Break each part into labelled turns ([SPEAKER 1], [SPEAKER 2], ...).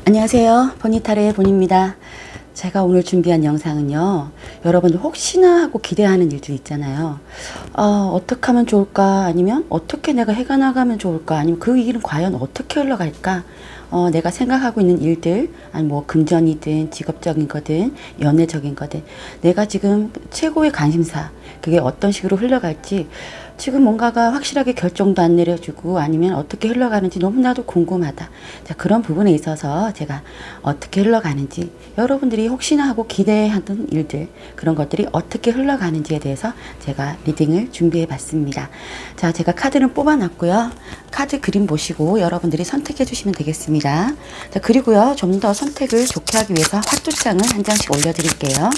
[SPEAKER 1] 안녕하세요. 보니타르의 본입니다. 제가 오늘 준비한 영상은요, 여러분들 혹시나 하고 기대하는 일들 있잖아요. 어떻게 하면 좋을까? 아니면 어떻게 내가 해가 나가면 좋을까? 아니면 그 일은 과연 어떻게 흘러갈까? 내가 생각하고 있는 일들, 아니 뭐 금전이든 직업적인 거든 연애적인 거든, 내가 지금 최고의 관심사, 그게 어떤 식으로 흘러갈지 지금 뭔가가 확실하게 결정도 안 내려주고 아니면 어떻게 흘러가는지 너무나도 궁금하다. 자, 그런 부분에 있어서 제가 어떻게 흘러가는지, 여러분들이 혹시나 하고 기대하던 일들, 그런 것들이 어떻게 흘러가는지에 대해서 제가 리딩을 준비해 봤습니다. 자, 제가 카드는 뽑아놨고요. 카드 그림 보시고 여러분들이 선택해 주시면 되겠습니다. 자, 그리고요, 좀 더 선택을 좋게 하기 위해서 화투장을 한 장씩 올려드릴게요.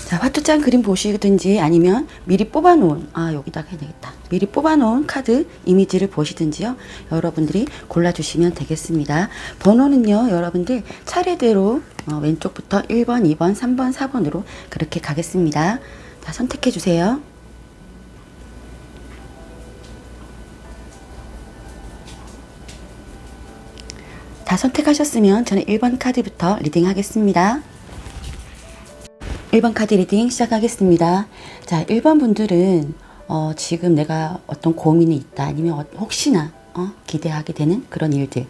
[SPEAKER 1] 자, 화투장 그림 보시든지 아니면 미리 뽑아놓은, 여기다가 해야 되겠다. 미리 뽑아놓은 카드 이미지를 보시든지요. 여러분들이 골라주시면 되겠습니다. 번호는요, 여러분들 차례대로 왼쪽부터 1번, 2번, 3번, 4번으로 그렇게 가겠습니다. 자, 선택해주세요. 다 선택하셨으면 저는 1번 카드부터 리딩 하겠습니다. 1번 카드 리딩 시작하겠습니다. 자, 1번 분들은 지금 내가 어떤 고민이 있다, 아니면 혹시나 기대하게 되는 그런 일들,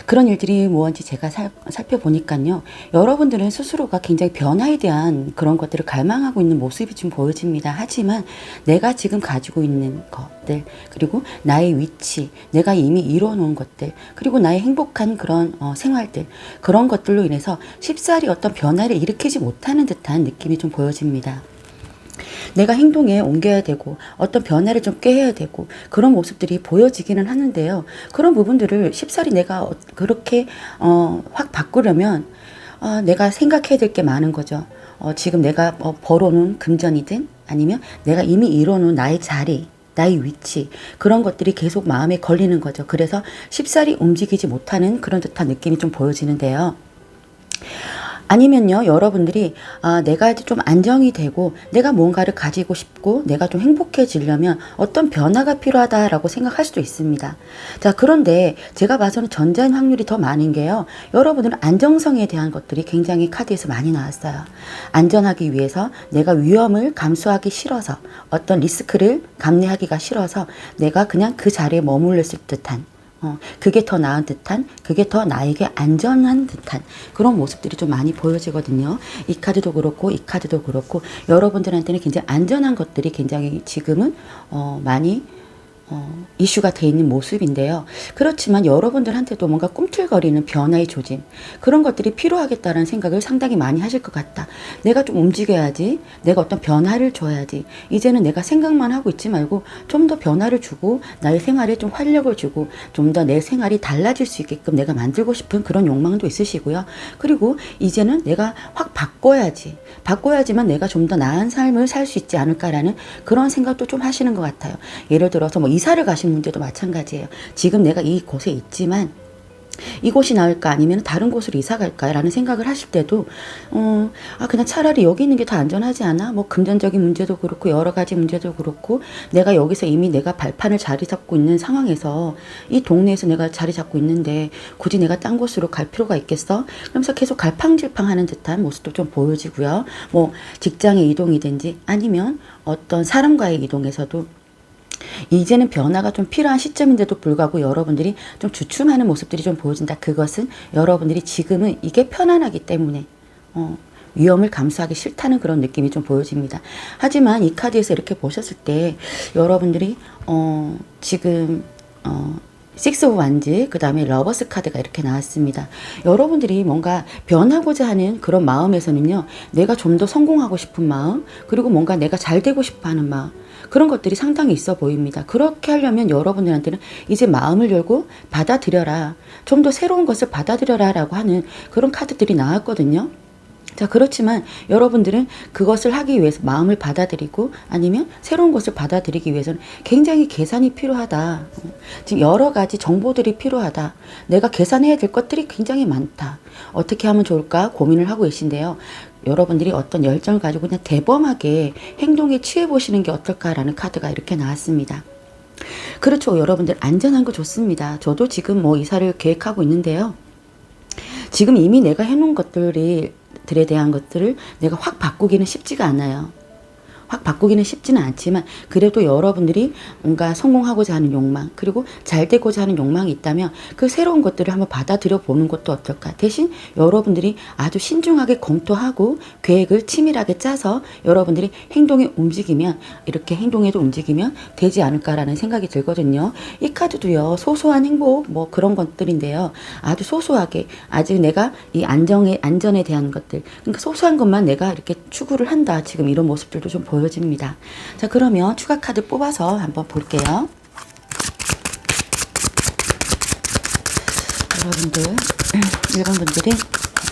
[SPEAKER 1] 그런 일들이 무엇인지 제가 살펴보니까요, 여러분들은 스스로가 굉장히 변화에 대한 그런 것들을 갈망하고 있는 모습이 좀 보여집니다. 하지만 내가 지금 가지고 있는 것들, 그리고 나의 위치, 내가 이미 이뤄놓은 것들, 그리고 나의 행복한 그런 생활들, 그런 것들로 인해서 쉽사리 어떤 변화를 일으키지 못하는 듯한 느낌이 좀 보여집니다. 내가 행동에 옮겨야 되고 어떤 변화를 좀 꾀해야 되고 그런 모습들이 보여지기는 하는데요. 그런 부분들을 쉽사리 내가 그렇게 확 바꾸려면 내가 생각해야 될 게 많은 거죠. 지금 내가 벌어놓은 금전이든 아니면 내가 이미 이뤄놓은 나의 자리, 나의 위치, 그런 것들이 계속 마음에 걸리는 거죠. 그래서 쉽사리 움직이지 못하는 그런 듯한 느낌이 좀 보여지는데요. 아니면요, 여러분들이 내가 좀 안정이 되고 내가 뭔가를 가지고 싶고 내가 좀 행복해지려면 어떤 변화가 필요하다라고 생각할 수도 있습니다. 자, 그런데 제가 봐서는 전자인 확률이 더 많은 게요, 여러분들은 안정성에 대한 것들이 굉장히 카드에서 많이 나왔어요. 안전하기 위해서, 내가 위험을 감수하기 싫어서, 어떤 리스크를 감내하기가 싫어서 내가 그냥 그 자리에 머물렀을 듯한, 그게 더 나은 듯한, 그게 더 나에게 안전한 듯한 그런 모습들이 좀 많이 보여지거든요. 이 카드도 그렇고 이 카드도 그렇고 여러분들한테는 굉장히 안전한 것들이 굉장히 지금은 많이 이슈가 돼 있는 모습인데요. 그렇지만 여러분들한테도 뭔가 꿈틀거리는 변화의 조짐, 그런 것들이 필요하겠다는 생각을 상당히 많이 하실 것 같다. 내가 좀 움직여야지, 내가 어떤 변화를 줘야지, 이제는 내가 생각만 하고 있지 말고 좀 더 변화를 주고 나의 생활에 좀 활력을 주고 좀 더 내 생활이 달라질 수 있게끔 내가 만들고 싶은 그런 욕망도 있으시고요. 그리고 이제는 내가 확 바꿔야지만 내가 좀 더 나은 삶을 살 수 있지 않을까라는 그런 생각도 좀 하시는 것 같아요. 예를 들어서 뭐 이사를 가신 분들도 마찬가지예요. 지금 내가 이곳에 있지만 이곳이 나을까 아니면 다른 곳으로 이사 갈까 라는 생각을 하실 때도 그냥 차라리 여기 있는 게 더 안전하지 않아? 뭐 금전적인 문제도 그렇고 여러 가지 문제도 그렇고 내가 여기서 이미 내가 발판을 자리 잡고 있는 상황에서 이 동네에서 내가 자리 잡고 있는데 굳이 내가 딴 곳으로 갈 필요가 있겠어? 그러면서 계속 갈팡질팡하는 듯한 모습도 좀 보여지고요. 뭐 직장의 이동이든지 아니면 어떤 사람과의 이동에서도 이제는 변화가 좀 필요한 시점인데도 불구하고 여러분들이 좀 주춤하는 모습들이 좀 보여진다. 그것은 여러분들이 지금은 이게 편안하기 때문에 위험을 감수하기 싫다는 그런 느낌이 좀 보여집니다. 하지만 이 카드에서 이렇게 보셨을 때 여러분들이 지금 식스 오브 완즈, 그 다음에 러버스 카드가 이렇게 나왔습니다. 여러분들이 뭔가 변하고자 하는 그런 마음에서는요, 내가 좀 더 성공하고 싶은 마음, 그리고 뭔가 내가 잘 되고 싶어 하는 마음, 그런 것들이 상당히 있어 보입니다. 그렇게 하려면 여러분들한테는 이제 마음을 열고 받아들여라. 좀 더 새로운 것을 받아들여라 라고 하는 그런 카드들이 나왔거든요. 자, 그렇지만 여러분들은 그것을 하기 위해서 마음을 받아들이고 아니면 새로운 것을 받아들이기 위해서는 굉장히 계산이 필요하다. 지금 여러 가지 정보들이 필요하다. 내가 계산해야 될 것들이 굉장히 많다. 어떻게 하면 좋을까 고민을 하고 계신데요. 여러분들이 어떤 열정을 가지고 그냥 대범하게 행동에 취해 보시는 게 어떨까라는 카드가 이렇게 나왔습니다. 그렇죠. 여러분들 안전한 거 좋습니다. 저도 지금 뭐 이사를 계획하고 있는데요. 지금 이미 내가 해놓은 것들에 대한 것들을 내가 확 바꾸기는 쉽지가 않아요. 확 바꾸기는 쉽지는 않지만 그래도 여러분들이 뭔가 성공하고자 하는 욕망 그리고 잘 되고자 하는 욕망이 있다면 그 새로운 것들을 한번 받아들여 보는 것도 어떨까. 대신 여러분들이 아주 신중하게 검토하고 계획을 치밀하게 짜서 여러분들이 행동에 움직이면 이렇게 행동에도 움직이면 되지 않을까라는 생각이 들거든요. 이 카드도요. 소소한 행복 뭐 그런 것들인데요. 아주 소소하게 아직 내가 이 안전에 대한 것들 그러니까 소소한 것만 내가 이렇게 추구를 한다. 지금 이런 모습들도 좀 보여집니다. 자, 그러면 추가 카드 뽑아서 한번 볼게요. 여러분들, 일반 분들이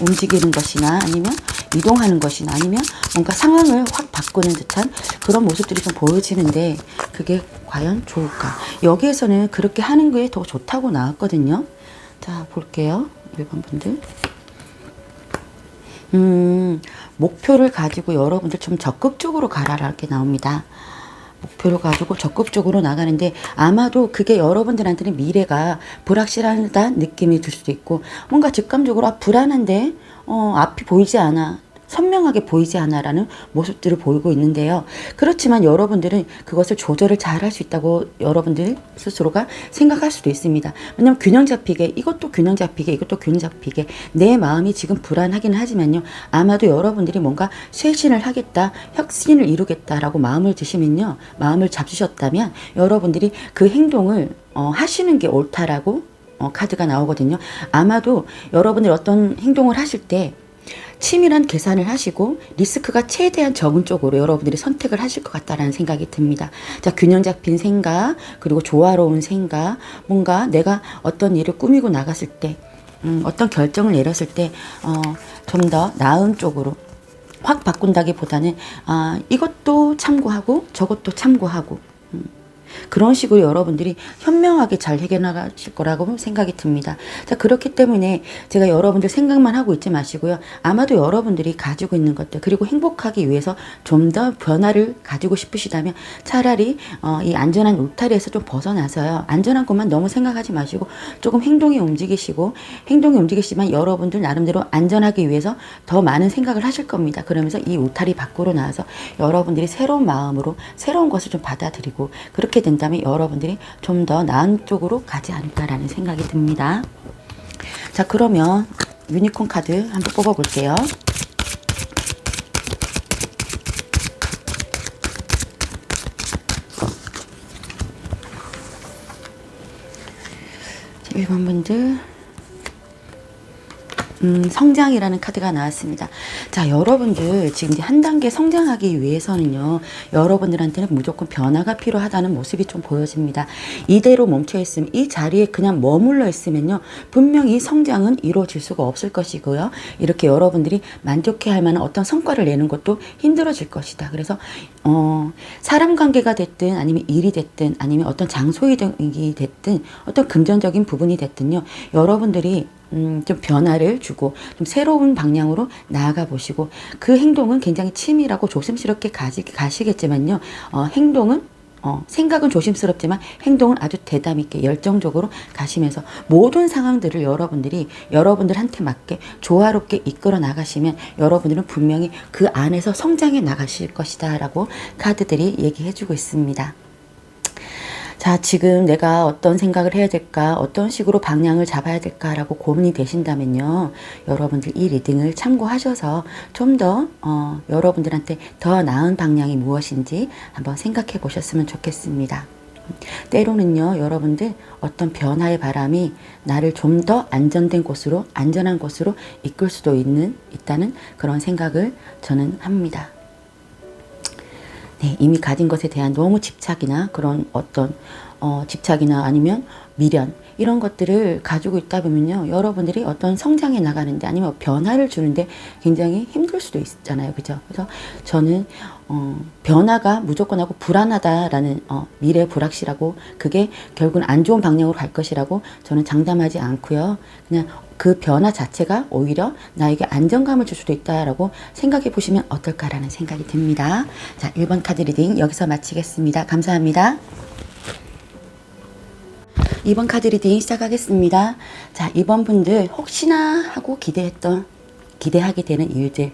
[SPEAKER 1] 움직이는 것이나 아니면 이동하는 것이나 아니면 뭔가 상황을 확 바꾸는 듯한 그런 모습들이 좀 보여지는데 그게 과연 좋을까? 여기에서는 그렇게 하는 게 더 좋다고 나왔거든요. 자, 볼게요. 일반 분들. 목표를 가지고 여러분들 좀 적극적으로 가라라 이렇게 나옵니다. 목표를 가지고 적극적으로 나가는데 아마도 그게 여러분들한테는 미래가 불확실하다는 느낌이 들 수도 있고 뭔가 직감적으로 불안한데 앞이 보이지 않아. 선명하게 보이지 않아라는 모습들을 보이고 있는데요. 그렇지만 여러분들은 그것을 조절을 잘 할 수 있다고 여러분들 스스로가 생각할 수도 있습니다. 왜냐하면 균형 잡히게 이것도 균형 잡히게 이것도 균형 잡히게 내 마음이 지금 불안하기는 하지만요. 아마도 여러분들이 뭔가 쇄신을 하겠다, 혁신을 이루겠다라고 마음을 드시면요. 마음을 잡수셨다면 여러분들이 그 행동을 하시는 게 옳다라고 카드가 나오거든요. 아마도 여러분들 어떤 행동을 하실 때 치밀한 계산을 하시고 리스크가 최대한 적은 쪽으로 여러분들이 선택을 하실 것 같다라는 생각이 듭니다. 자, 균형 잡힌 생각 그리고 조화로운 생각 뭔가 내가 어떤 일을 꾸미고 나갔을 때 어떤 결정을 내렸을 때 좀 더 나은 쪽으로 확 바꾼다기보다는 이것도 참고하고 저것도 참고하고 그런 식으로 여러분들이 현명하게 잘 해결나가실 거라고 생각이 듭니다. 자, 그렇기 때문에 제가 여러분들 생각만 하고 있지 마시고요. 아마도 여러분들이 가지고 있는 것들 그리고 행복하기 위해서 좀 더 변화를 가지고 싶으시다면 차라리 이 안전한 울타리에서 좀 벗어나서요. 안전한 것만 너무 생각하지 마시고 조금 행동에 움직이시지만 여러분들 나름대로 안전하기 위해서 더 많은 생각을 하실 겁니다. 그러면서 이 울타리 밖으로 나와서 여러분들이 새로운 마음으로 새로운 것을 좀 받아들이고 그렇게 된다면 여러분들이 좀 더 나은 쪽으로 가지 않을까라는 생각이 듭니다. 자, 그러면 유니콘 카드 한번 뽑아 볼게요. 자, 1번 분들 성장이라는 카드가 나왔습니다. 자, 여러분들 지금 이제 한 단계 성장하기 위해서는요. 여러분들한테는 무조건 변화가 필요하다는 모습이 좀 보여집니다. 이대로 멈춰 있으면 이 자리에 그냥 머물러 있으면요. 분명히 성장은 이루어질 수가 없을 것이고요. 이렇게 여러분들이 만족해 할 만한 어떤 성과를 내는 것도 힘들어질 것이다. 그래서 사람 관계가 됐든 아니면 일이 됐든 아니면 어떤 장소이동이 됐든 어떤 금전적인 부분이 됐든요. 여러분들이 좀 변화를 주고 좀 새로운 방향으로 나아가 보시고 그 행동은 굉장히 치밀하고 조심스럽게 가시겠지만요. 생각은 조심스럽지만 행동은 아주 대담 있게 열정적으로 가시면서 모든 상황들을 여러분들한테 맞게 조화롭게 이끌어 나가시면 여러분들은 분명히 그 안에서 성장해 나가실 것이다 라고 카드들이 얘기해 주고 있습니다. 자, 지금 내가 어떤 생각을 해야 될까, 어떤 식으로 방향을 잡아야 될까라고 고민이 되신다면요. 여러분들 이 리딩을 참고하셔서 좀 더 여러분들한테 더 나은 방향이 무엇인지 한번 생각해 보셨으면 좋겠습니다. 때로는요, 여러분들 어떤 변화의 바람이 나를 좀 더 안전한 곳으로 이끌 수도 있다는 그런 생각을 저는 합니다. 네, 이미 가진 것에 대한 너무 집착이나 그런 어떤 집착이나 아니면 미련 이런 것들을 가지고 있다 보면요, 여러분들이 어떤 성장해 나가는데 아니면 변화를 주는데 굉장히 힘들 수도 있잖아요, 그죠? 그래서 저는 변화가 무조건 하고 불안하다라는 미래 불확실하고 그게 결국은 안 좋은 방향으로 갈 것이라고 저는 장담하지 않고요. 그냥 그 변화 자체가 오히려 나에게 안정감을 줄 수도 있다라고 생각해 보시면 어떨까라는 생각이 듭니다. 자, 1번 카드 리딩 여기서 마치겠습니다. 감사합니다. 2번 카드 리딩 시작하겠습니다. 자, 2번 분들 혹시나 하고 기대하게 되는 일들,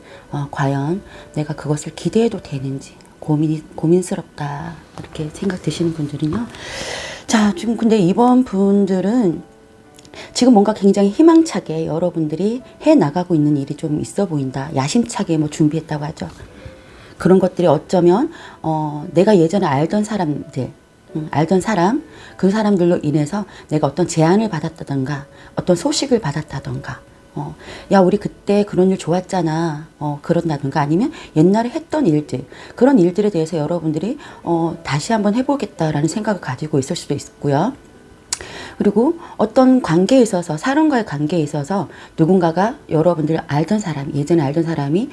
[SPEAKER 1] 과연 내가 그것을 기대해도 되는지 고민스럽다 이렇게 생각 드시는 분들은요. 자, 지금 근데 이번 분들은 지금 뭔가 굉장히 희망차게 여러분들이 해 나가고 있는 일이 좀 있어 보인다. 야심차게 뭐 준비했다고 하죠. 그런 것들이 어쩌면 내가 예전에 알던 사람들, 알던 사람, 그 사람들로 인해서 내가 어떤 제안을 받았다던가 어떤 소식을 받았다던가 야, 우리 그때 그런 일 좋았잖아. 그런다든가 아니면 옛날에 했던 일들, 그런 일들에 대해서 여러분들이 다시 한번 해보겠다라는 생각을 가지고 있을 수도 있고요. 그리고 어떤 관계에 있어서, 사람과의 관계에 있어서 누군가가 여러분들 알던 사람, 예전에 알던 사람이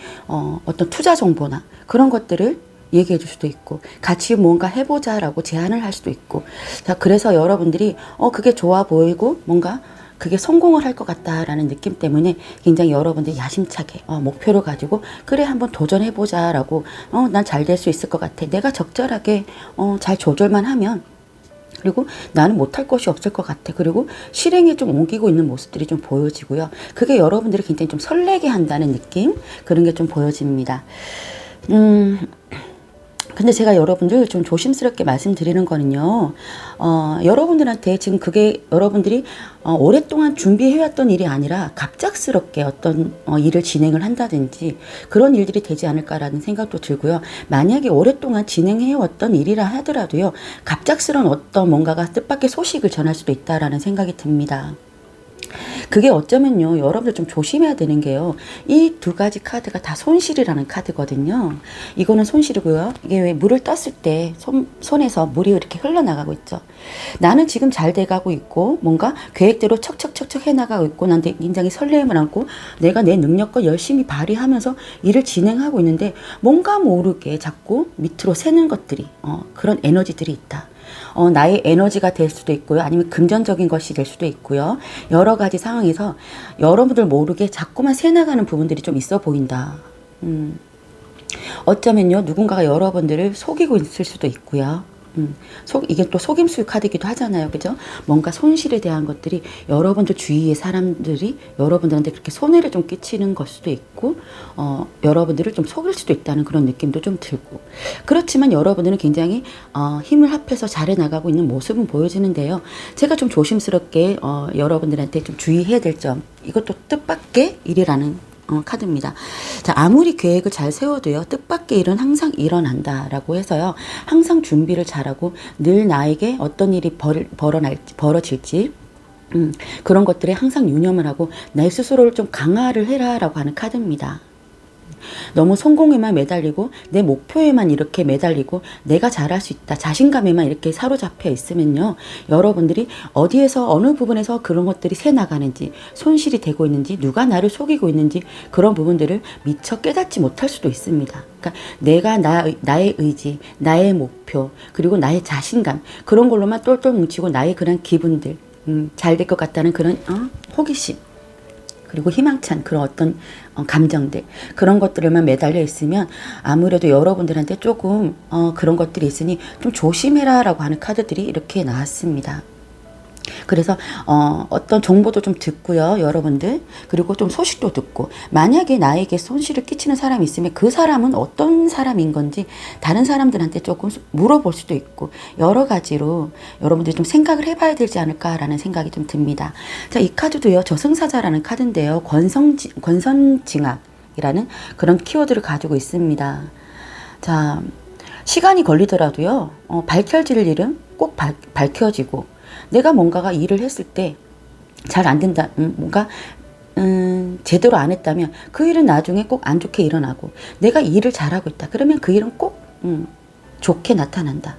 [SPEAKER 1] 어떤 투자 정보나 그런 것들을 얘기해 줄 수도 있고 같이 뭔가 해보자라고 제안을 할 수도 있고, 자, 그래서 여러분들이 그게 좋아 보이고 뭔가 그게 성공을 할 것 같다라는 느낌 때문에 굉장히 여러분들이 야심차게 목표를 가지고 그래 한번 도전해보자라고 난 잘 될 수 있을 것 같아. 내가 적절하게 잘 조절만 하면, 그리고 나는 못할 것이 없을 것 같아. 그리고 실행에 좀 옮기고 있는 모습들이 좀 보여지고요. 그게 여러분들이 굉장히 좀 설레게 한다는 느낌, 그런 게 좀 보여집니다. 근데 제가 여러분들 좀 조심스럽게 말씀드리는 거는요, 여러분들한테 지금 그게 여러분들이 오랫동안 준비해왔던 일이 아니라 갑작스럽게 어떤 일을 진행을 한다든지 그런 일들이 되지 않을까라는 생각도 들고요. 만약에 오랫동안 진행해왔던 일이라 하더라도요, 갑작스러운 어떤 뭔가가 뜻밖의 소식을 전할 수도 있다라는 생각이 듭니다. 그게 어쩌면요, 여러분들 좀 조심해야 되는 게요, 이 두 가지 카드가 다 손실이라는 카드거든요. 이거는 손실이고요. 이게 왜 물을 떴을 때 손에서 물이 이렇게 흘러나가고 있죠. 나는 지금 잘 돼가고 있고 뭔가 계획대로 척척척척 해나가고 있고 나한테 굉장히 설렘을 안고 내가 내 능력과 열심히 발휘하면서 일을 진행하고 있는데 뭔가 모르게 자꾸 밑으로 새는 것들이 그런 에너지들이 있다. 나의 에너지가 될 수도 있고요. 아니면 금전적인 것이 될 수도 있고요. 여러 가지 상황에서 여러분들 모르게 자꾸만 새나가는 부분들이 좀 있어 보인다. 어쩌면요, 누군가가 여러분들을 속이고 있을 수도 있고요. 이게 또 속임수 카드이기도 하잖아요. 그죠? 뭔가 손실에 대한 것들이 여러분들 주위의 사람들이 여러분들한테 그렇게 손해를 좀 끼치는 걸 수도 있고, 여러분들을 좀 속일 수도 있다는 그런 느낌도 좀 들고. 그렇지만 여러분들은 굉장히, 힘을 합해서 잘해 나가고 있는 모습은 보여지는데요. 제가 좀 조심스럽게, 여러분들한테 좀 주의해야 될 점. 이것도 뜻밖의 일이라는 카드입니다. 자, 아무리 계획을 잘 세워도요, 뜻밖의 일은 항상 일어난다라고 해서요, 항상 준비를 잘하고 늘 나에게 어떤 일이 벌어질지 그런 것들에 항상 유념을 하고 내 스스로를 좀 강화를 해라라고 하는 카드입니다. 너무 성공에만 매달리고 내 목표에만 이렇게 매달리고 내가 잘할 수 있다, 자신감에만 이렇게 사로잡혀 있으면요, 여러분들이 어디에서 어느 부분에서 그런 것들이 새나가는지, 손실이 되고 있는지, 누가 나를 속이고 있는지 그런 부분들을 미처 깨닫지 못할 수도 있습니다. 그러니까 내가 나의 의지, 나의 목표, 그리고 나의 자신감, 그런 걸로만 똘똘 뭉치고 나의 그런 기분들, 잘 될 것 같다는 그런 호기심, 그리고 희망찬 그런 어떤 감정들, 그런 것들에만 매달려 있으면 아무래도 여러분들한테 조금 그런 것들이 있으니 좀 조심해라 라고 하는 카드들이 이렇게 나왔습니다. 그래서 어떤 정보도 좀 듣고요, 여러분들. 그리고 좀 소식도 듣고, 만약에 나에게 손실을 끼치는 사람이 있으면 그 사람은 어떤 사람인 건지 다른 사람들한테 조금 물어볼 수도 있고, 여러 가지로 여러분들이 좀 생각을 해봐야 되지 않을까라는 생각이 좀 듭니다. 자, 이 카드도요, 저승사자라는 카드인데요, 권선징악이라는 그런 키워드를 가지고 있습니다. 자, 시간이 걸리더라도요, 밝혀질 일은 꼭 밝혀지고, 내가 뭔가가 일을 했을 때 잘 안 된다, 뭔가 제대로 안 했다면 그 일은 나중에 꼭 안 좋게 일어나고, 내가 일을 잘하고 있다 그러면 그 일은 꼭 좋게 나타난다.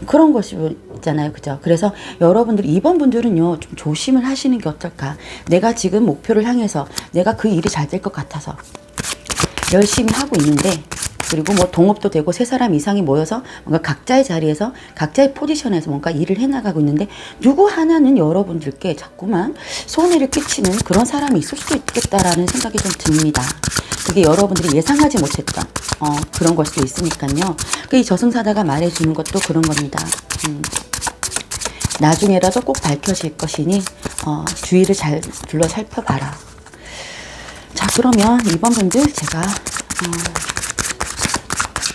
[SPEAKER 1] 그런 것이 있잖아요. 그죠? 그래서 여러분들, 이번 분들은요, 좀 조심을 하시는 게 어떨까. 내가 지금 목표를 향해서 내가 그 일이 잘 될 것 같아서 열심히 하고 있는데, 그리고 뭐 동업도 되고 세 사람 이상이 모여서 뭔가 각자의 자리에서 각자의 포지션에서 뭔가 일을 해나가고 있는데, 누구 하나는 여러분들께 자꾸만 손해를 끼치는 그런 사람이 있을 수도 있겠다라는 생각이 좀 듭니다. 그게 여러분들이 예상하지 못했던 그런 걸 수도 있으니까요. 이 저승사자가 말해주는 것도 그런 겁니다. 나중에라도 꼭 밝혀질 것이니 주의를 잘 둘러 살펴봐라. 자, 그러면 이번 분들 제가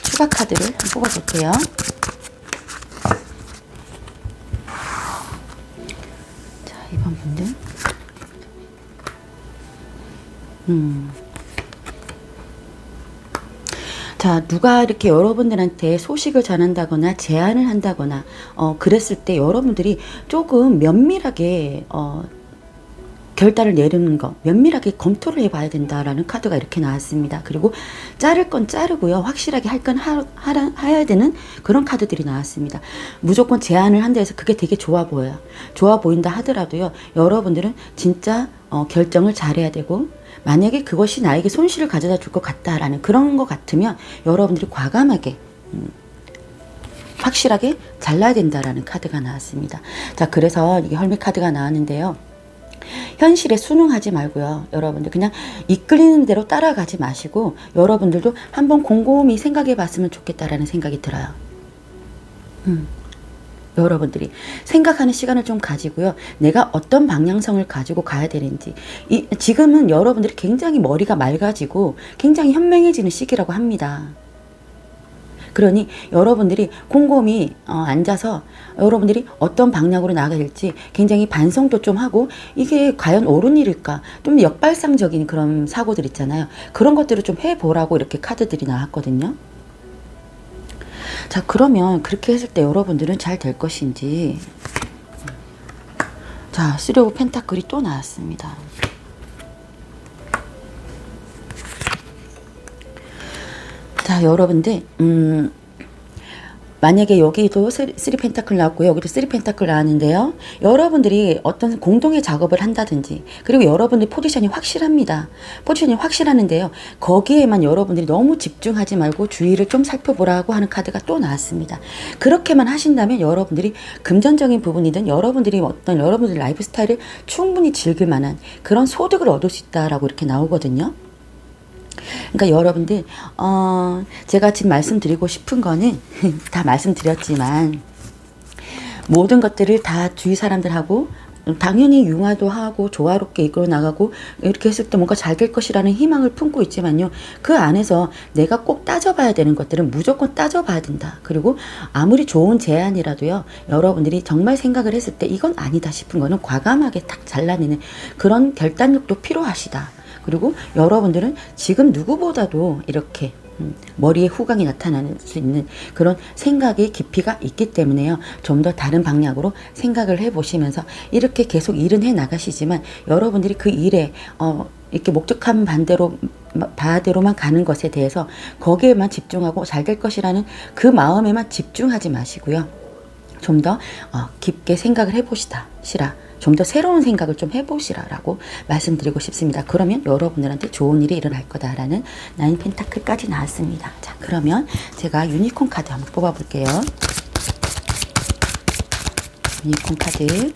[SPEAKER 1] 추가 카드를 한번 뽑아볼게요. 자, 이번 분들 자, 누가 이렇게 여러분들한테 소식을 전한다거나 제안을 한다거나 그랬을 때 여러분들이 조금 면밀하게 결단을 내리는 거, 면밀하게 검토를 해봐야 된다라는 카드가 이렇게 나왔습니다. 그리고 자를 건 자르고요, 확실하게 할 건 해야 되는 그런 카드들이 나왔습니다. 무조건 제안을 한다 해서 그게 되게 좋아 보여요. 좋아 보인다 하더라도요, 여러분들은 진짜 결정을 잘해야 되고, 만약에 그것이 나에게 손실을 가져다 줄 것 같다라는 그런 것 같으면 여러분들이 과감하게 확실하게 잘라야 된다라는 카드가 나왔습니다. 자, 그래서 이게 헐미 카드가 나왔는데요. 현실에 순응하지 말고요, 여러분들 그냥 이끌리는 대로 따라가지 마시고 여러분들도 한번 곰곰이 생각해 봤으면 좋겠다라는 생각이 들어요. 여러분들이 생각하는 시간을 좀 가지고요, 내가 어떤 방향성을 가지고 가야 되는지. 지금은 여러분들이 굉장히 머리가 맑아지고 굉장히 현명해지는 시기라고 합니다. 그러니 여러분들이 곰곰이 앉아서 여러분들이 어떤 방향으로 나가야 될지 굉장히 반성도 좀 하고, 이게 과연 옳은 일일까, 좀 역발상적인 그런 사고들 있잖아요. 그런 것들을 좀 해보라고 이렇게 카드들이 나왔거든요. 자, 그러면 그렇게 했을 때 여러분들은 잘 될 것인지. 자, 쓰리 오브 펜타클이 또 나왔습니다. 자, 여러분들 만약에 여기도 3 펜타클 나왔고요, 여기도 3 펜타클 나왔는데요, 여러분들이 어떤 공동의 작업을 한다든지, 그리고 여러분들 포지션이 확실합니다. 포지션이 확실하는데요, 거기에만 여러분들이 너무 집중하지 말고 주의를 좀 살펴보라고 하는 카드가 또 나왔습니다. 그렇게만 하신다면 여러분들이 금전적인 부분이든 여러분들이 어떤 여러분들 라이프 스타일을 충분히 즐길 만한 그런 소득을 얻을 수 있다라고 이렇게 나오거든요. 그러니까 여러분들 제가 지금 말씀드리고 싶은 거는 다 말씀드렸지만, 모든 것들을 다 주위 사람들하고 당연히 융화도 하고 조화롭게 이끌어 나가고 이렇게 했을 때 뭔가 잘 될 것이라는 희망을 품고 있지만요, 그 안에서 내가 꼭 따져봐야 되는 것들은 무조건 따져봐야 된다. 그리고 아무리 좋은 제안이라도요, 여러분들이 정말 생각을 했을 때 이건 아니다 싶은 거는 과감하게 탁 잘라내는 그런 결단력도 필요하시다. 그리고 여러분들은 지금 누구보다도 이렇게 머리에 후광이 나타날 수 있는 그런 생각의 깊이가 있기 때문에요, 좀 더 다른 방향으로 생각을 해보시면서 이렇게 계속 일은 해 나가시지만, 여러분들이 그 일에 이렇게 목적한 바대로만 가는 것에 대해서 거기에만 집중하고 잘 될 것이라는 그 마음에만 집중하지 마시고요, 좀 더 깊게 생각을 해보시라, 좀 더 새로운 생각을 좀 해보시라라고 말씀드리고 싶습니다. 그러면 여러분들한테 좋은 일이 일어날 거다라는 9 펜타클까지 나왔습니다. 자, 그러면 제가 유니콘 카드 한번 뽑아볼게요. 유니콘 카드.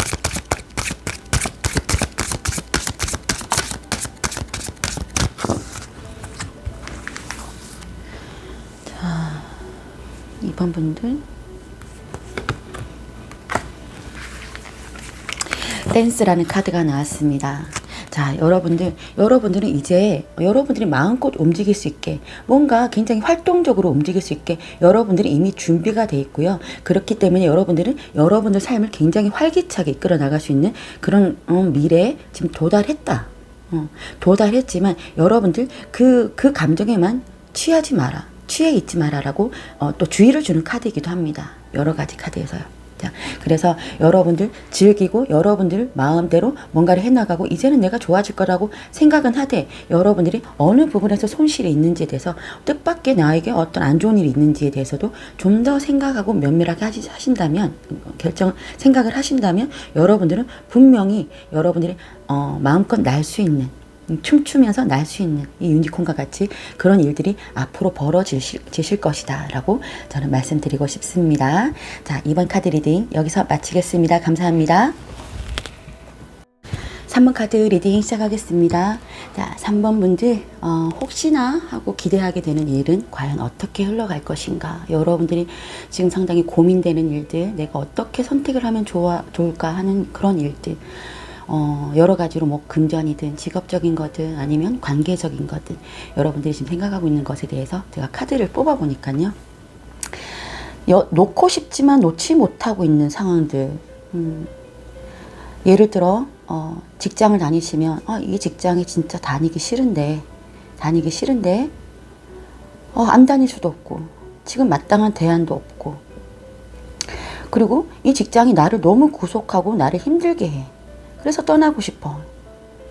[SPEAKER 1] 자, 2번 분들. 댄스라는 카드가 나왔습니다. 자, 여러분들은 이제 여러분들이 마음껏 움직일 수 있게, 뭔가 굉장히 활동적으로 움직일 수 있게 여러분들이 이미 준비가 돼 있고요. 그렇기 때문에 여러분들은 여러분들 삶을 굉장히 활기차게 이끌어 나갈 수 있는 그런 미래에 지금 도달했다. 도달했지만 여러분들 그 감정에만 취해 있지 마라라고 또 주의를 주는 카드이기도 합니다. 여러 가지 카드에서요. 자, 그래서 여러분들 즐기고 여러분들 마음대로 뭔가를 해나가고 이제는 내가 좋아질 거라고 생각은 하되 여러분들이 어느 부분에서 손실이 있는지에 대해서 뜻밖의 나에게 어떤 안 좋은 일이 있는지에 대해서도 좀 더 생각하고 면밀하게 하신다면 생각을 하신다면 여러분들은 분명히 여러분들이 마음껏 날 수 있는 춤추면서 날 수 있는 이 유니콘과 같이 그런 일들이 앞으로 벌어지실 것이다 라고 저는 말씀드리고 싶습니다. 자, 이번 카드 리딩 여기서 마치겠습니다. 감사합니다. 3번 카드 리딩 시작하겠습니다. 자, 3번 분들 혹시나 하고 기대하게 되는 일은 과연 어떻게 흘러갈 것인가, 여러분들이 지금 상당히 고민되는 일들, 내가 어떻게 선택을 하면 좋을까 하는 그런 일들, 여러 가지로 뭐 금전이든 직업적인 거든 아니면 관계적인 거든 여러분들이 지금 생각하고 있는 것에 대해서 제가 카드를 뽑아 보니까요, 놓고 싶지만 놓지 못하고 있는 상황들, 예를 들어 직장을 다니시면 이 직장에 진짜 다니기 싫은데 안 다닐 수도 없고 지금 마땅한 대안도 없고, 그리고 이 직장이 나를 너무 구속하고 나를 힘들게 해. 그래서 떠나고 싶어.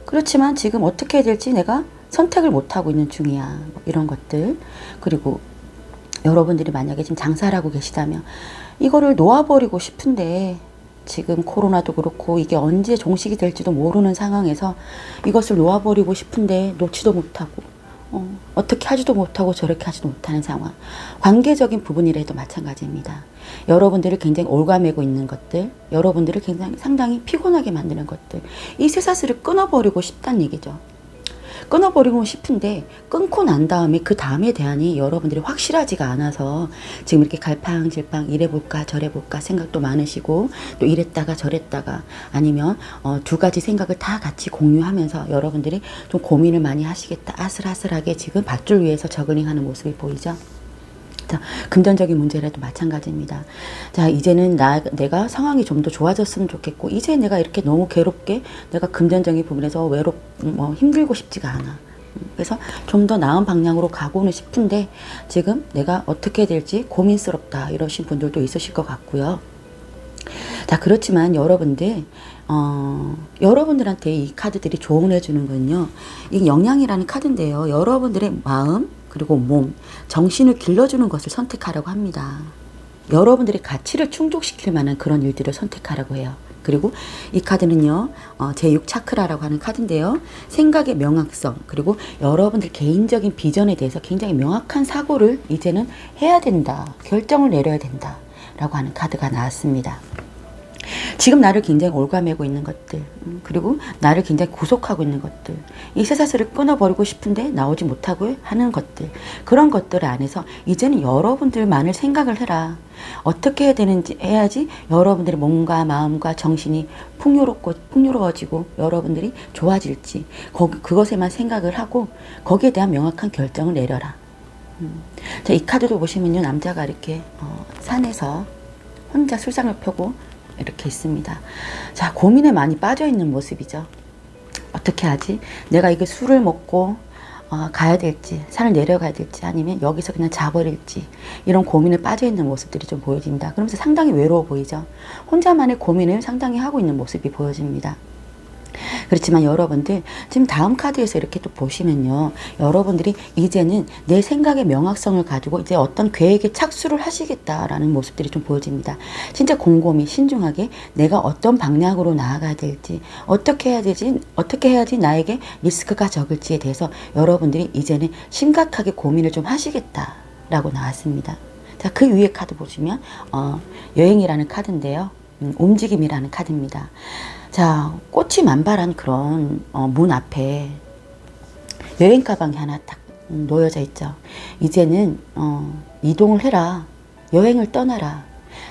[SPEAKER 1] 그렇지만 지금 어떻게 해야 될지 내가 선택을 못하고 있는 중이야. 뭐 이런 것들. 그리고 여러분들이 만약에 지금 장사를 하고 계시다면 이거를 놓아버리고 싶은데 지금 코로나도 그렇고 이게 언제 종식이 될지도 모르는 상황에서 이것을 놓아버리고 싶은데 놓지도 못하고 어떻게 하지도 못하고 저렇게 하지도 못하는 상황. 관계적인 부분이라도 마찬가지입니다. 여러분들을 굉장히 올가매고 있는 것들, 여러분들을 상당히 피곤하게 만드는 것들, 이 쇠사슬을 끊어버리고 싶다는 얘기죠. 끊어버리고 싶은데 끊고 난 다음에 그 다음에 대안이 여러분들이 확실하지가 않아서 지금 이렇게 갈팡질팡 이래볼까 저래볼까 생각도 많으시고, 또 이랬다가 저랬다가 아니면 두 가지 생각을 다 같이 공유하면서 여러분들이 좀 고민을 많이 하시겠다, 아슬아슬하게 지금 밧줄 위에서 저글링하는 모습이 보이죠. 자, 금전적인 문제라도 마찬가지입니다. 자, 이제는 내가 상황이 좀 더 좋아졌으면 좋겠고, 이제 내가 이렇게 너무 괴롭게 내가 금전적인 부분에서 힘들고 싶지가 않아. 그래서 좀 더 나은 방향으로 가고는 싶은데 지금 내가 어떻게 될지 고민스럽다, 이러신 분들도 있으실 것 같고요. 자, 그렇지만 여러분들한테 이 카드들이 조언해 주는 건요, 이 영향이라는 카드인데요, 여러분들의 마음 그리고 몸, 정신을 길러주는 것을 선택하라고 합니다. 여러분들의 가치를 충족시킬 만한 그런 일들을 선택하라고 해요. 그리고 이 카드는요, 제6 차크라라고 하는 카드인데요, 생각의 명확성, 그리고 여러분들 개인적인 비전에 대해서 굉장히 명확한 사고를 이제는 해야 된다, 결정을 내려야 된다 라고 하는 카드가 나왔습니다. 지금 나를 굉장히 올가매고 있는 것들, 그리고 나를 굉장히 구속하고 있는 것들, 이 쇠사슬을 끊어버리고 싶은데 나오지 못하고 하는 것들, 그런 것들 안에서 이제는 여러분들만을 생각을 해라. 어떻게 해야지 여러분들의 몸과 마음과 정신이 풍요로워지고 여러분들이 좋아질지, 그것에만 생각을 하고 거기에 대한 명확한 결정을 내려라. 자, 이 카드도 보시면요, 남자가 이렇게 산에서 혼자 술상을 펴고 이렇게 있습니다. 자, 고민에 많이 빠져 있는 모습이죠. 어떻게 하지? 내가 이게 술을 먹고 가야 될지, 산을 내려가야 될지, 아니면 여기서 그냥 자버릴지, 이런 고민에 빠져 있는 모습들이 좀 보여집니다. 그러면서 상당히 외로워 보이죠. 혼자만의 고민을 상당히 하고 있는 모습이 보여집니다. 그렇지만 여러분들 지금 다음 카드에서 이렇게 또 보시면요, 여러분들이 이제는 내 생각의 명확성을 가지고 이제 어떤 계획에 착수를 하시겠다라는 모습들이 좀 보여집니다. 진짜 곰곰이 신중하게 내가 어떤 방향으로 나아가야 될지, 어떻게 해야지 나에게 리스크가 적을지에 대해서 여러분들이 이제는 심각하게 고민을 좀 하시겠다라고 나왔습니다. 자, 그 위에 카드 보시면 여행이라는 카드인데요, 움직임이라는 카드입니다. 자, 꽃이 만발한 그런 문 앞에 여행 가방이 하나 딱 놓여져 있죠. 이제는 이동을 해라. 여행을 떠나라.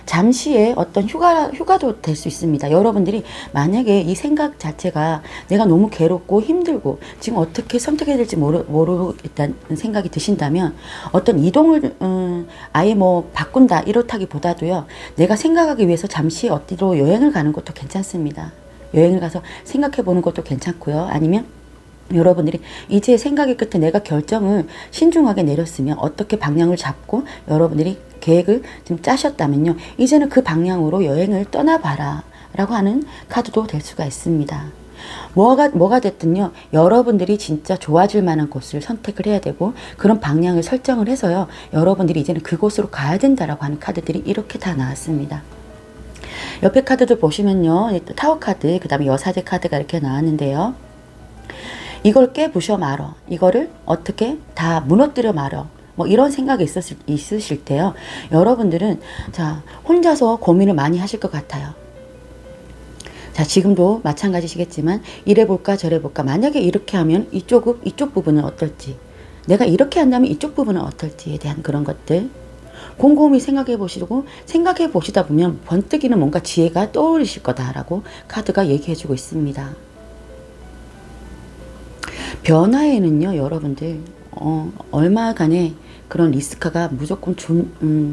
[SPEAKER 1] 잠시의 어떤 휴가도 될 수 있습니다. 여러분들이 만약에 이 생각 자체가 내가 너무 괴롭고 힘들고 지금 어떻게 선택해야 될지 모르겠다는 생각이 드신다면, 어떤 이동을 아예 바꾼다 이렇다기보다도요, 내가 생각하기 위해서 잠시 어디로 여행을 가는 것도 괜찮습니다. 여행을 가서 생각해 보는 것도 괜찮고요. 아니면 여러분들이 이제 생각의 끝에 내가 결정을 신중하게 내렸으면 어떻게 방향을 잡고 여러분들이 계획을 좀 짜셨다면요. 이제는 그 방향으로 여행을 떠나봐라 라고 하는 카드도 될 수가 있습니다. 뭐가 됐든요. 여러분들이 진짜 좋아질 만한 곳을 선택을 해야 되고 그런 방향을 설정을 해서요. 여러분들이 이제는 그곳으로 가야 된다라고 하는 카드들이 이렇게 다 나왔습니다. 옆에 카드들 보시면요. 타워 카드, 그 다음에 여사제 카드가 이렇게 나왔는데요. 이걸 깨부셔 말어. 이거를 어떻게 다 무너뜨려 말어. 뭐 이런 생각이 있으실 때요. 여러분들은 자, 혼자서 고민을 많이 하실 것 같아요. 자, 지금도 마찬가지시겠지만 이래 볼까 저래 볼까. 만약에 이렇게 하면 이쪽 부분은 어떨지. 내가 이렇게 한다면 이쪽 부분은 어떨지에 대한 그런 것들. 곰곰이 생각해 보시다 보면 번뜩이는 뭔가 지혜가 떠오르실 거다라고 카드가 얘기해 주고 있습니다. 변화에는요, 여러분들 얼마간의 그런 리스크가 무조건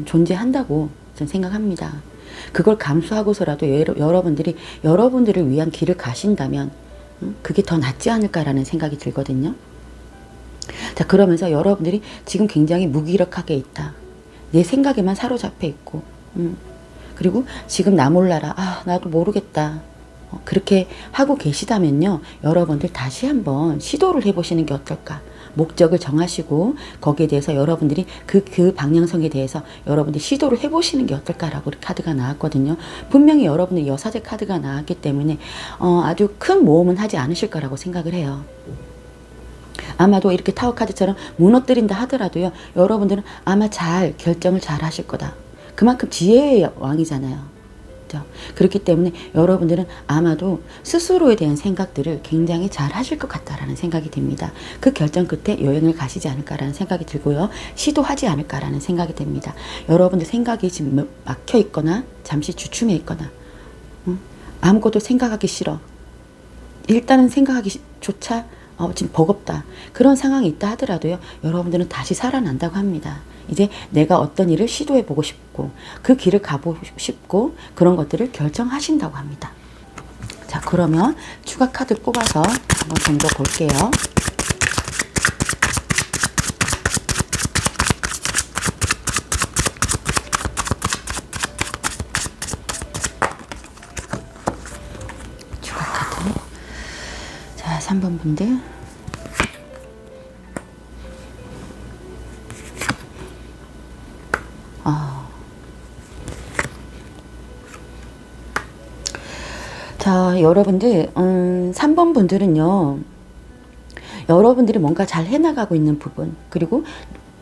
[SPEAKER 1] 존재한다고 저는 생각합니다. 그걸 감수하고서라도 여러분들이 여러분들을 위한 길을 가신다면 그게 더 낫지 않을까라는 생각이 들거든요. 자, 그러면서 여러분들이 지금 굉장히 무기력하게 있다. 내 생각에만 사로잡혀 있고 그리고 지금 나 몰라라. 아, 나도 모르겠다. 그렇게 하고 계시다면요. 여러분들 다시 한번 시도를 해보시는 게 어떨까. 목적을 정하시고 거기에 대해서 여러분들이 그 방향성에 대해서 여러분들이 시도를 해보시는 게 어떨까라고 카드가 나왔거든요. 분명히 여러분들 여사제 카드가 나왔기 때문에 아주 큰 모험은 하지 않으실 거라고 생각을 해요. 아마도 이렇게 타워 카드처럼 무너뜨린다 하더라도요. 여러분들은 아마 결정을 잘 하실 거다. 그만큼 지혜의 왕이잖아요. 그렇기 때문에 여러분들은 아마도 스스로에 대한 생각들을 굉장히 잘 하실 것 같다라는 생각이 듭니다. 그 결정 끝에 여행을 가시지 않을까라는 생각이 들고요. 시도하지 않을까라는 생각이 듭니다. 여러분들 생각이 지금 막혀 있거나 잠시 주춤해 있거나 아무것도 생각하기 싫어. 일단은 생각하기조차 지금 버겁다. 그런 상황이 있다 하더라도요. 여러분들은 다시 살아난다고 합니다. 이제 내가 어떤 일을 시도해보고 싶고 그 길을 가보고 싶고 그런 것들을 결정하신다고 합니다. 자, 그러면 추가 카드 뽑아서 한번 던져 볼게요. 추가 카드. 자, 3번 분들. 자, 여러분들 3번 분들은요. 여러분들이 뭔가 잘 해나가고 있는 부분 그리고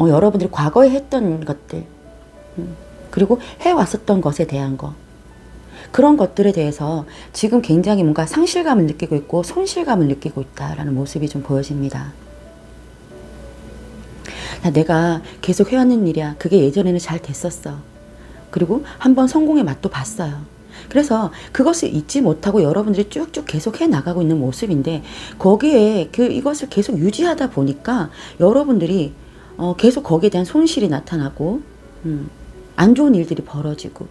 [SPEAKER 1] 여러분들이 과거에 했던 것들 그리고 해왔었던 것에 대한 거 그런 것들에 대해서 지금 굉장히 뭔가 상실감을 느끼고 있고 손실감을 느끼고 있다라는 모습이 좀 보여집니다. 내가 계속 해왔는 일이야. 그게 예전에는 잘 됐었어. 그리고 한번 성공의 맛도 봤어요. 그래서 그것을 잊지 못하고 여러분들이 쭉쭉 계속 해나가고 있는 모습인데 거기에 이것을 계속 유지하다 보니까 여러분들이 계속 거기에 대한 손실이 나타나고 안 좋은 일들이 벌어지고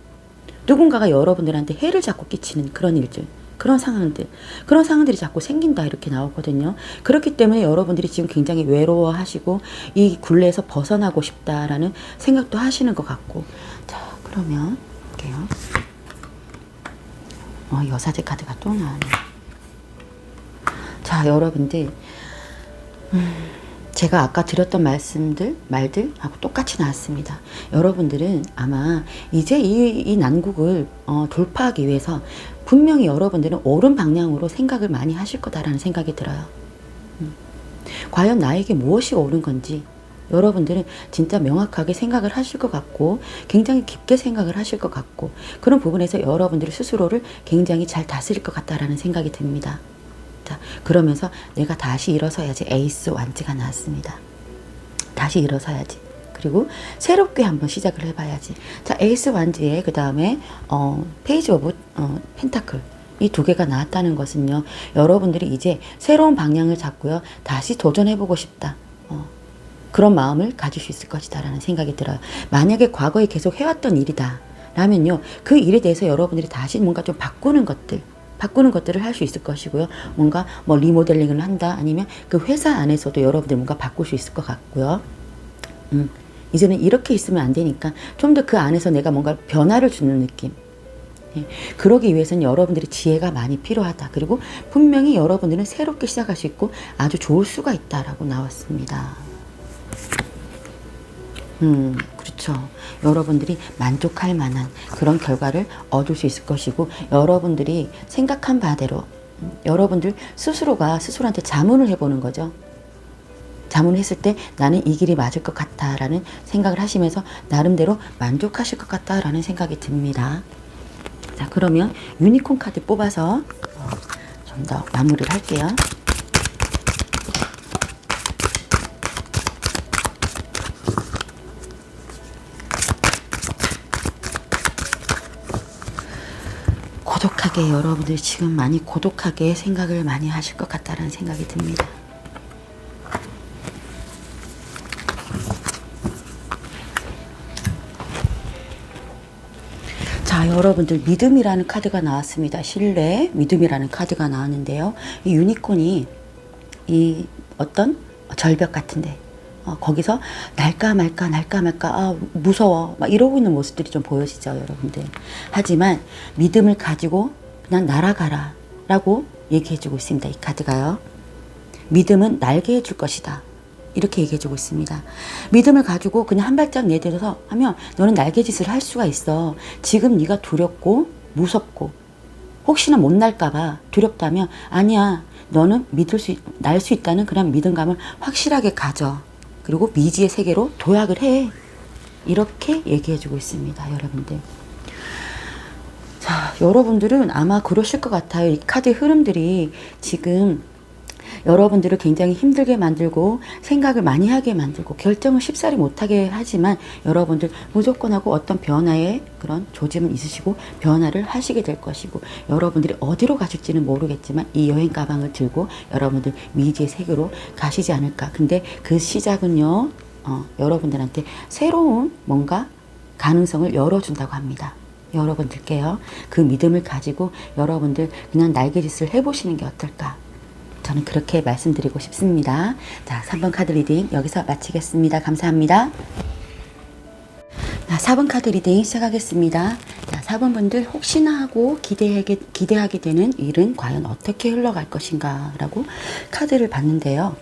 [SPEAKER 1] 누군가가 여러분들한테 해를 자꾸 끼치는 그런 일들 그런 상황들이 자꾸 생긴다 이렇게 나오거든요. 그렇기 때문에 여러분들이 지금 굉장히 외로워하시고 이 굴레에서 벗어나고 싶다라는 생각도 하시는 것 같고 자, 그러면 볼게요. 여사제 카드가 또 나왔네. 자, 여러분들 제가 아까 드렸던 말들하고 똑같이 나왔습니다. 여러분들은 아마 이제 이 난국을 돌파하기 위해서 분명히 여러분들은 옳은 방향으로 생각을 많이 하실 거다라는 생각이 들어요. 과연 나에게 무엇이 옳은 건지 여러분들은 진짜 명확하게 생각을 하실 것 같고 굉장히 깊게 생각을 하실 것 같고 그런 부분에서 여러분들이 스스로를 굉장히 잘 다스릴 것 같다라는 생각이 듭니다. 자, 그러면서 내가 다시 일어서야지. 에이스 완지가 나왔습니다. 다시 일어서야지. 그리고 새롭게 한번 시작을 해봐야지. 자, 에이스 완지에 그 다음에 페이지 오브 펜타클 이 두 개가 나왔다는 것은요. 여러분들이 이제 새로운 방향을 잡고요. 다시 도전해보고 싶다. 그런 마음을 가질 수 있을 것이다 라는 생각이 들어요. 만약에 과거에 계속 해왔던 일이다 라면요. 그 일에 대해서 여러분들이 다시 뭔가 좀 바꾸는 것들을 할 수 있을 것이고요. 뭔가 뭐 리모델링을 한다 아니면 그 회사 안에서도 여러분들 뭔가 바꿀 수 있을 것 같고요. 이제는 이렇게 있으면 안 되니까 좀 더 그 안에서 내가 뭔가 변화를 주는 느낌. 예, 그러기 위해서는 여러분들의 지혜가 많이 필요하다. 그리고 분명히 여러분들은 새롭게 시작할 수 있고 아주 좋을 수가 있다라고 나왔습니다. 그렇죠. 여러분들이 만족할 만한 그런 결과를 얻을 수 있을 것이고, 여러분들이 생각한 바대로 여러분들 스스로가 스스로한테 자문을 해보는 거죠. 자문했을 때 나는 이 길이 맞을 것 같다라는 생각을 하시면서 나름대로 만족하실 것 같다라는 생각이 듭니다. 자, 그러면 유니콘 카드 뽑아서 좀 더 마무리를 할게요. 고독하게, 여러분들이 지금 많이 고독하게 생각을 많이 하실 것 같다는 생각이 듭니다. 자, 여러분들 믿음이라는 카드가 나왔습니다. 신뢰, 믿음이라는 카드가 나왔는데요. 이 유니콘이 이 어떤 절벽 같은데 거기서 날까 말까 날까 말까 아 무서워 막 이러고 있는 모습들이 좀 보여지죠, 여러분들. 하지만 믿음을 가지고 그냥 날아가라 라고 얘기해주고 있습니다. 이 카드가요. 믿음은 날게 해줄 것이다, 이렇게 얘기해주고 있습니다. 믿음을 가지고 그냥 한 발짝 내딛어서 하면 너는 날개짓을 할 수가 있어. 지금 네가 두렵고 무섭고 혹시나 못 날까봐 두렵다면 아니야, 너는 날 수 있다는 그런 믿음감을 확실하게 가져. 그리고 미지의 세계로 도약을 해. 이렇게 얘기해주고 있습니다, 여러분들. 자, 여러분들은 아마 그러실 것 같아요. 이 카드의 흐름들이 지금 여러분들을 굉장히 힘들게 만들고 생각을 많이 하게 만들고 결정을 쉽사리 못하게 하지만 여러분들 무조건 하고 어떤 변화의 그런 조짐은 있으시고 변화를 하시게 될 것이고, 여러분들이 어디로 가실지는 모르겠지만 이 여행 가방을 들고 여러분들 미지의 세계로 가시지 않을까. 근데 그 시작은요, 여러분들한테 새로운 뭔가 가능성을 열어준다고 합니다. 여러분들께요. 그 믿음을 가지고 여러분들 그냥 날개짓을 해보시는 게 어떨까. 저는 그렇게 말씀드리고 싶습니다. 자, 3번 카드 리딩 여기서 마치겠습니다. 감사합니다. 자, 4번 카드 리딩 시작하겠습니다. 자, 4번 분들 혹시나 하고 기대하게 되는 일은 과연 어떻게 흘러갈 것인가 라고 카드를 봤는데요.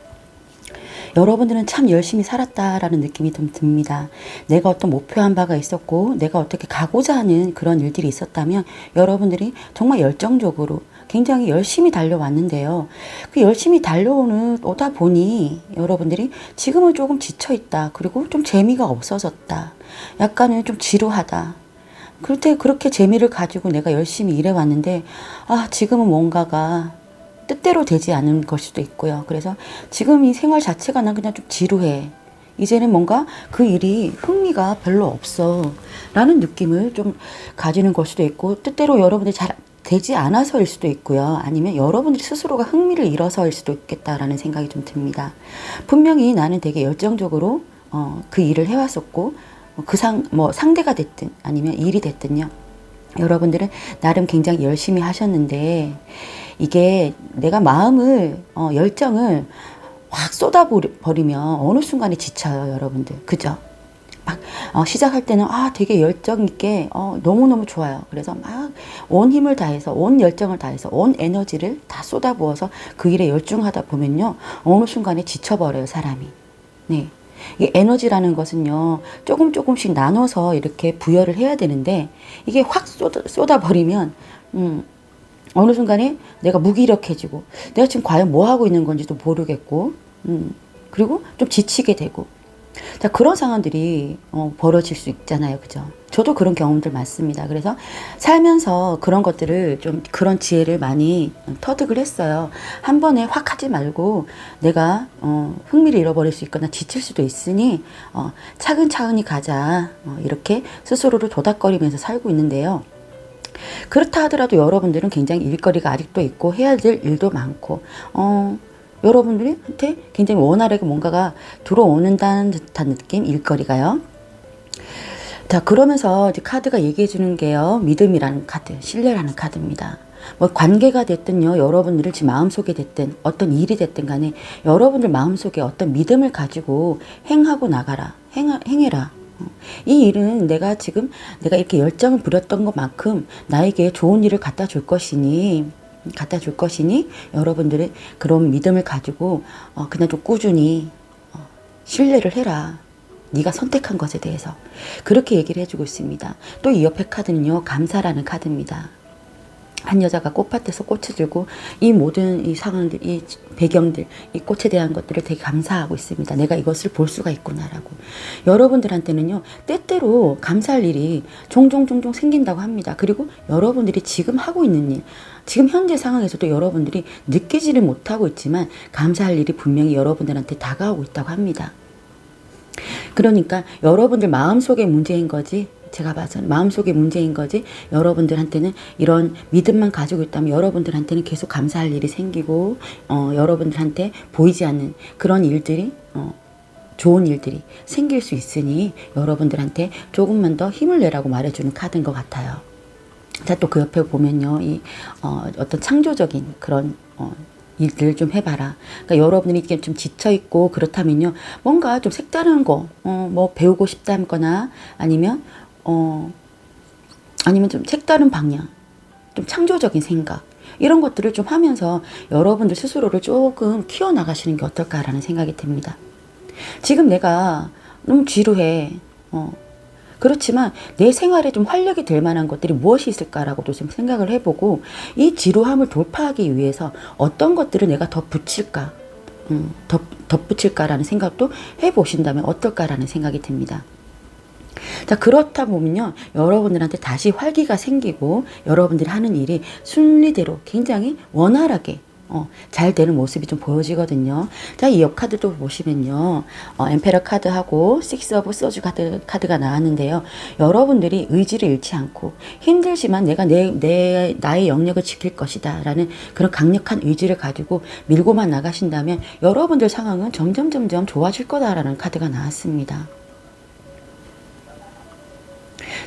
[SPEAKER 1] 여러분들은 참 열심히 살았다라는 느낌이 좀 듭니다. 내가 어떤 목표한 바가 있었고 내가 어떻게 가고자 하는 그런 일들이 있었다면 여러분들이 정말 열정적으로 굉장히 열심히 달려왔는데요. 그 열심히 달려오다 보니 여러분들이 지금은 조금 지쳐있다. 그리고 좀 재미가 없어졌다. 약간은 좀 지루하다. 그렇게 재미를 가지고 내가 열심히 일해왔는데 지금은 뭔가가 뜻대로 되지 않은 걸 수도 있고요. 그래서 지금 이 생활 자체가 난 그냥 좀 지루해. 이제는 뭔가 그 일이 흥미가 별로 없어 라는 느낌을 좀 가지는 걸 수도 있고, 뜻대로 여러분들이 잘 되지 않아서일 수도 있고요. 아니면 여러분들이 스스로가 흥미를 잃어서일 수도 있겠다라는 생각이 좀 듭니다. 분명히 나는 되게 열정적으로 그 일을 해왔었고 상대가 됐든 아니면 일이 됐든요. 여러분들은 나름 굉장히 열심히 하셨는데 이게 내가 마음을 열정을 확 쏟아버리면 어느 순간에 지쳐요, 여러분들. 그죠? 막 시작할 때는 되게 열정 있게 너무너무 좋아요. 그래서 막 온 힘을 다해서 온 열정을 다해서 온 에너지를 다 쏟아부어서 그 일에 열중하다 보면요, 어느 순간에 지쳐버려요, 사람이. 네. 이 에너지라는 것은요, 조금씩 나눠서 이렇게 부여를 해야 되는데 이게 확 쏟아버리면 어느 순간에 내가 무기력해지고 내가 지금 과연 뭐 하고 있는 건지도 모르겠고 그리고 좀 지치게 되고, 자, 그런 상황들이 벌어질 수 있잖아요. 그죠? 저도 그런 경험들 많습니다. 그래서 살면서 그런 것들을 좀 그런 지혜를 많이 터득을 했어요. 한 번에 확 하지 말고 내가 흥미를 잃어버릴 수 있거나 지칠 수도 있으니 차근차근히 가자. 이렇게 스스로를 도닥거리면서 살고 있는데요. 그렇다 하더라도 여러분들은 굉장히 일거리가 아직도 있고 해야 될 일도 많고 여러분들한테 굉장히 원활하게 뭔가가 들어오는 듯한 느낌, 일거리가요. 자, 그러면서 이제 카드가 얘기해 주는 게요, 믿음이라는 카드, 신뢰라는 카드입니다. 뭐 관계가 됐든요, 여러분들 지금 마음속에 됐든 어떤 일이 됐든 간에 여러분들 마음속에 어떤 믿음을 가지고 행하고 나가라. 행해라. 이 일은 내가 이렇게 열정을 부렸던 것만큼 나에게 좋은 일을 갖다 줄 것이니 여러분들의 그런 믿음을 가지고 그냥 좀 꾸준히 신뢰를 해라. 네가 선택한 것에 대해서 그렇게 얘기를 해주고 있습니다. 또 이 옆에 카드는요, 감사라는 카드입니다. 한 여자가 꽃밭에서 꽃을 들고 이 모든 이 상황들, 이 배경들, 이 꽃에 대한 것들을 되게 감사하고 있습니다. 내가 이것을 볼 수가 있구나라고. 여러분들한테는요, 때때로 감사할 일이 종종 생긴다고 합니다. 그리고 여러분들이 지금 하고 있는 일, 지금 현재 상황에서도 여러분들이 느끼지를 못하고 있지만 감사할 일이 분명히 여러분들한테 다가오고 있다고 합니다. 그러니까 여러분들 마음속의 문제인 거지, 제가 봐서는 마음속의 문제인 거지, 여러분들한테는 이런 믿음만 가지고 있다면 여러분들한테는 계속 감사할 일이 생기고 여러분들한테 보이지 않는 그런 일들이 좋은 일들이 생길 수 있으니 여러분들한테 조금만 더 힘을 내라고 말해주는 카드인 것 같아요. 자, 또 그 옆에 보면요, 이 어떤 창조적인 그런 일들을 좀 해봐라. 그러니까 여러분들이 이렇게 좀 지쳐있고 그렇다면요, 뭔가 좀 색다른 거, 뭐 배우고 싶다거나 아니면 좀 색다른 방향, 좀 창조적인 생각, 이런 것들을 좀 하면서 여러분들 스스로를 조금 키워나가시는 게 어떨까라는 생각이 듭니다. 지금 내가 너무 지루해. 그렇지만 내 생활에 좀 활력이 될 만한 것들이 무엇이 있을까라고도 좀 생각을 해보고, 이 지루함을 돌파하기 위해서 어떤 것들을 내가 덧붙일까, 덧붙일까라는 생각도 해보신다면 어떨까라는 생각이 듭니다. 자, 그렇다 보면요, 여러분들한테 다시 활기가 생기고 여러분들이 하는 일이 순리대로 굉장히 원활하게 잘 되는 모습이 좀 보여지거든요. 자, 이 옆 카드도 보시면요, 엠페러 카드하고 식스 오브 소주 카드가 나왔는데요. 여러분들이 의지를 잃지 않고 힘들지만 내가 나의 영역을 지킬 것이다 라는 그런 강력한 의지를 가지고 밀고만 나가신다면 여러분들 상황은 점점 좋아질 거다라는 카드가 나왔습니다.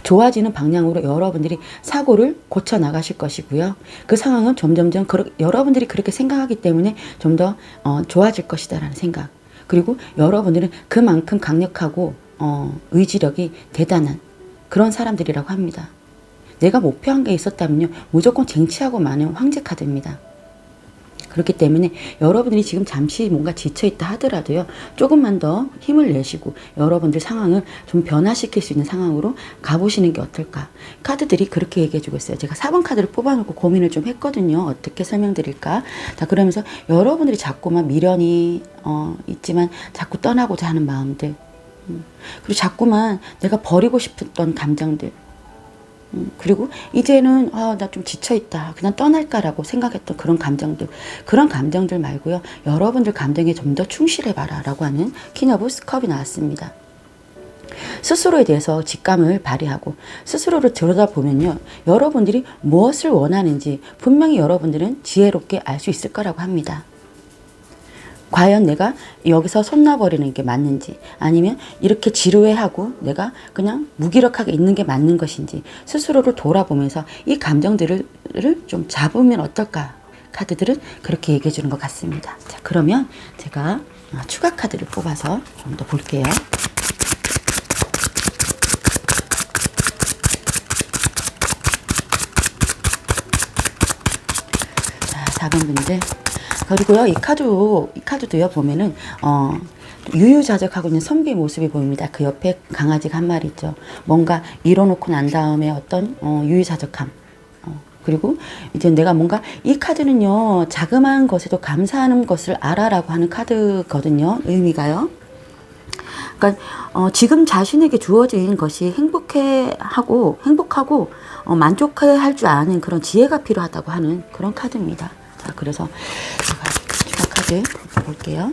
[SPEAKER 1] 좋아지는 방향으로 여러분들이 사고를 고쳐 나가실 것이고요. 그 상황은 점점 여러분들이 그렇게 생각하기 때문에 좀 더 좋아질 것이다 라는 생각. 그리고 여러분들은 그만큼 강력하고 의지력이 대단한 그런 사람들이라고 합니다. 내가 목표한 게 있었다면요, 무조건 쟁취하고 마는 황제 카드입니다. 그렇기 때문에 여러분들이 지금 잠시 뭔가 지쳐있다 하더라도요, 조금만 더 힘을 내시고 여러분들 상황을 좀 변화시킬 수 있는 상황으로 가보시는 게 어떨까. 카드들이 그렇게 얘기해주고 있어요. 제가 4번 카드를 뽑아놓고 고민을 좀 했거든요. 어떻게 설명드릴까. 자, 그러면서 여러분들이 자꾸만 미련이 있지만 자꾸 떠나고자 하는 마음들, 그리고 자꾸만 내가 버리고 싶었던 감정들, 그리고 이제는 나 좀 지쳐있다, 그냥 떠날까라고 생각했던 그런 감정들 말고요, 여러분들 감정에 좀 더 충실해봐라 라고 하는 퀸 오브 컵이 나왔습니다. 스스로에 대해서 직감을 발휘하고 스스로를 들여다보면요, 여러분들이 무엇을 원하는지 분명히 여러분들은 지혜롭게 알 수 있을 거라고 합니다. 과연 내가 여기서 손 놔버리는 게 맞는지, 아니면 이렇게 지루해하고 내가 그냥 무기력하게 있는 게 맞는 것인지 스스로를 돌아보면서 이 감정들을 좀 잡으면 어떨까. 카드들은 그렇게 얘기해 주는 것 같습니다. 자, 그러면 제가 추가 카드를 뽑아서 좀 더 볼게요. 자, 4번 분들. 그리고요, 이 카드도요, 보면은, 유유자적하고 있는 선비의 모습이 보입니다. 그 옆에 강아지가 한 마리 있죠. 뭔가 이뤄놓고 난 다음에 어떤, 유유자적함. 그리고 이제 내가 뭔가, 이 카드는요, 자그마한 것에도 감사하는 것을 알아라고 하는 카드거든요. 의미가요. 그러니까, 지금 자신에게 주어진 것이 행복하고, 만족해야 할 줄 아는 그런 지혜가 필요하다고 하는 그런 카드입니다. 자, 그래서 제가 추가 카드 볼게요.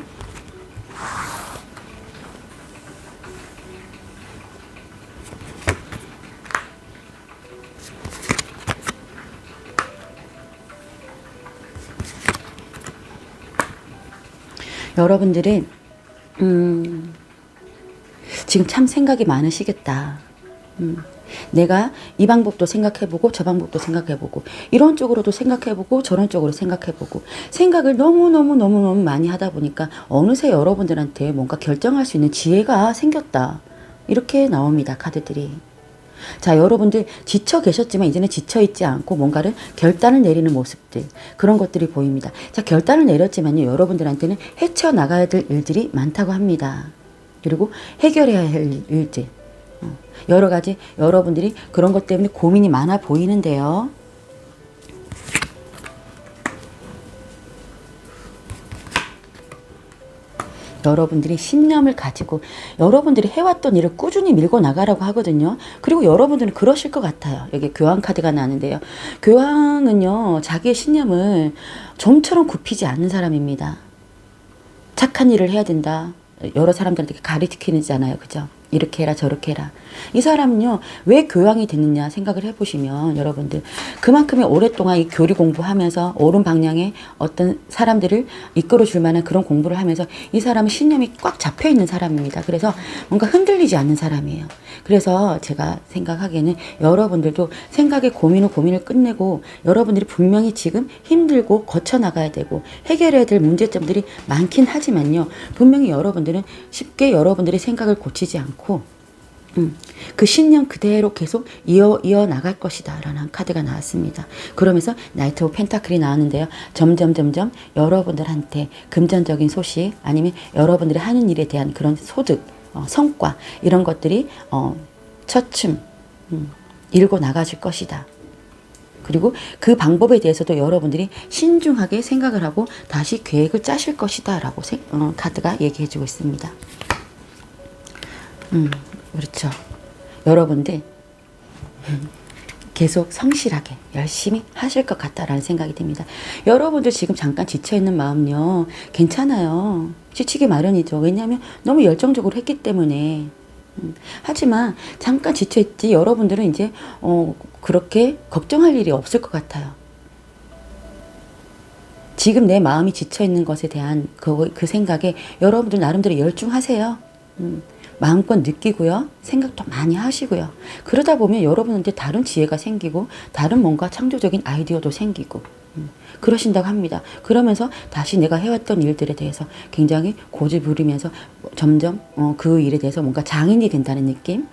[SPEAKER 1] 여러분들은 지금 참 생각이 많으시겠다. 내가 이 방법도 생각해보고 저 방법도 생각해보고 이런 쪽으로도 생각해보고 저런 쪽으로 생각해보고 생각을 너무너무 많이 하다 보니까 어느새 여러분들한테 뭔가 결정할 수 있는 지혜가 생겼다. 이렇게 나옵니다. 카드들이. 자, 여러분들 지쳐 계셨지만 이제는 지쳐 있지 않고 뭔가를 결단을 내리는 모습들, 그런 것들이 보입니다. 자, 결단을 내렸지만요, 여러분들한테는 헤쳐나가야 될 일들이 많다고 합니다. 그리고 해결해야 할 일들, 여러 가지 여러분들이 그런 것 때문에 고민이 많아 보이는데요. 여러분들이 신념을 가지고 여러분들이 해왔던 일을 꾸준히 밀고 나가라고 하거든요. 그리고 여러분들은 그러실 것 같아요. 여기 교황 카드가 나는데요. 교황은요, 자기의 신념을 좀처럼 굽히지 않는 사람입니다. 착한 일을 해야 된다. 여러 사람들한테 가르치잖아요. 그죠? 이렇게 해라 저렇게 해라. 이 사람은요, 왜 교황이 됐느냐 생각을 해보시면 여러분들 그만큼의 오랫동안 이 교리 공부하면서 옳은 방향의 어떤 사람들을 이끌어줄 만한 그런 공부를 하면서 이 사람은 신념이 꽉 잡혀있는 사람입니다. 그래서 뭔가 흔들리지 않는 사람이에요. 그래서 제가 생각하기에는 여러분들도 생각의 고민을 끝내고 여러분들이 분명히 지금 힘들고 거쳐나가야 되고 해결해야 될 문제점들이 많긴 하지만요, 분명히 여러분들은 쉽게 여러분들의 생각을 고치지 않고 그 신념 그대로 계속 이어 나갈 것이다 라는 카드가 나왔습니다. 그러면서 나이트 오브 펜타클이 나왔는데요. 점점 여러분들한테 금전적인 소식, 아니면 여러분들이 하는 일에 대한 그런 소득, 성과, 이런 것들이 차츰 일고 나가질 것이다. 그리고 그 방법에 대해서도 여러분들이 신중하게 생각을 하고 다시 계획을 짜실 것이다 라고 카드가 얘기해 주고 있습니다. 그렇죠. 여러분들 계속 성실하게 열심히 하실 것 같다라는 생각이 듭니다. 여러분들 지금 잠깐 지쳐있는 마음요, 괜찮아요. 지치기 마련이죠. 왜냐하면 너무 열정적으로 했기 때문에. 하지만 잠깐 지쳐있지 여러분들은 이제 그렇게 걱정할 일이 없을 것 같아요. 지금 내 마음이 지쳐있는 것에 대한 그 생각에 여러분들 나름대로 열중하세요. 마음껏 느끼고요. 생각도 많이 하시고요. 그러다 보면 여러분한테 다른 지혜가 생기고 다른 뭔가 창조적인 아이디어도 생기고 그러신다고 합니다. 그러면서 다시 내가 해왔던 일들에 대해서 굉장히 고집 부리면서 점점 그 일에 대해서 뭔가 장인이 된다는 느낌?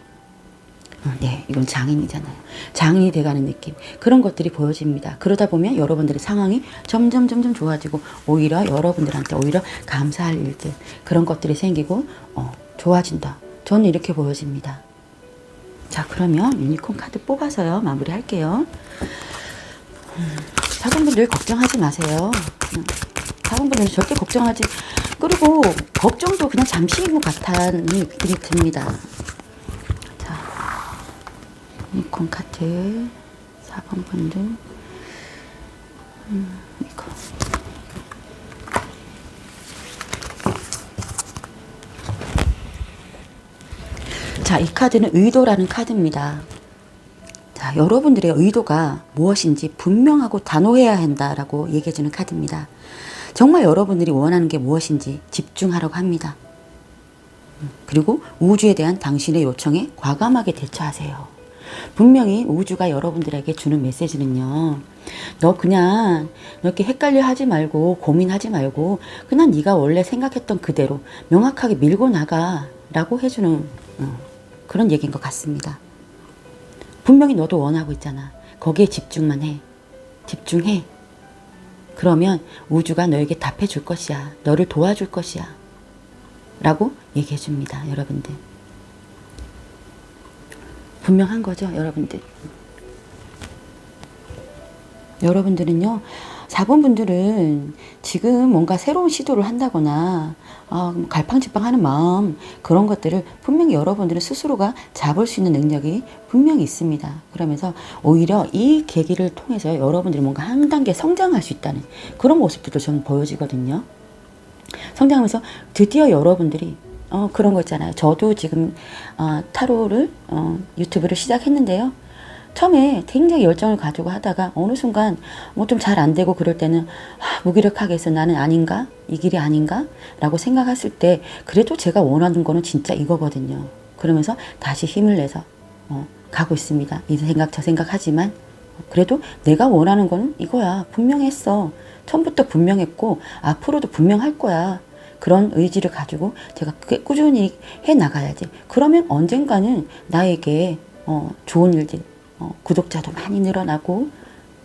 [SPEAKER 1] 네, 이건 장인이잖아요. 장인이 돼가는 느낌. 그런 것들이 보여집니다. 그러다 보면 여러분들의 상황이 점점 좋아지고 오히려 여러분들한테 오히려 감사할 일들, 그런 것들이 생기고 좋아진다. 저는 이렇게 보여집니다. 자, 그러면 유니콘 카드 뽑아서요, 마무리할게요. 4번분들 걱정하지 마세요. 4번분들 절대 걱정하지, 그리고 걱정도 그냥 잠시인 것 같다는 느낌이 듭니다. 자, 유니콘 카드 4번분들 이거 자, 이 카드는 의도라는 카드입니다. 자, 여러분들의 의도가 무엇인지 분명하고 단호해야 한다라고 얘기해주는 카드입니다. 정말 여러분들이 원하는 게 무엇인지 집중하라고 합니다. 그리고 우주에 대한 당신의 요청에 과감하게 대처하세요. 분명히 우주가 여러분들에게 주는 메시지는요, 너 그냥 이렇게 헷갈려 하지 말고 고민하지 말고 그냥 네가 원래 생각했던 그대로 명확하게 밀고 나가 라고 해주는 그런 얘기인 것 같습니다. 분명히 너도 원하고 있잖아. 거기에 집중만 해. 집중해. 그러면 우주가 너에게 답해 줄 것이야. 너를 도와줄 것이야. 라고 얘기해 줍니다. 여러분들. 분명한 거죠, 여러분들. 여러분들은요, 4번 분들은 지금 뭔가 새로운 시도를 한다거나 갈팡질팡하는 마음, 그런 것들을 분명히 여러분들은 스스로가 잡을 수 있는 능력이 분명히 있습니다. 그러면서 오히려 이 계기를 통해서 여러분들이 뭔가 한 단계 성장할 수 있다는 그런 모습들도 저는 보여지거든요. 성장하면서 드디어 여러분들이 그런 거 있잖아요. 저도 지금 타로를 유튜브를 시작했는데요. 처음에 굉장히 열정을 가지고 하다가 어느 순간 뭐 좀 잘 안 되고 그럴 때는 무기력하게 해서 나는 아닌가? 이 길이 아닌가? 라고 생각했을 때 그래도 제가 원하는 거는 진짜 이거거든요. 그러면서 다시 힘을 내서 가고 있습니다. 이 생각 저 생각 하지만 그래도 내가 원하는 거는 이거야. 분명했어. 처음부터 분명했고 앞으로도 분명할 거야. 그런 의지를 가지고 제가 꾸준히 해 나가야지. 그러면 언젠가는 나에게 좋은 일들, 구독자도 많이 늘어나고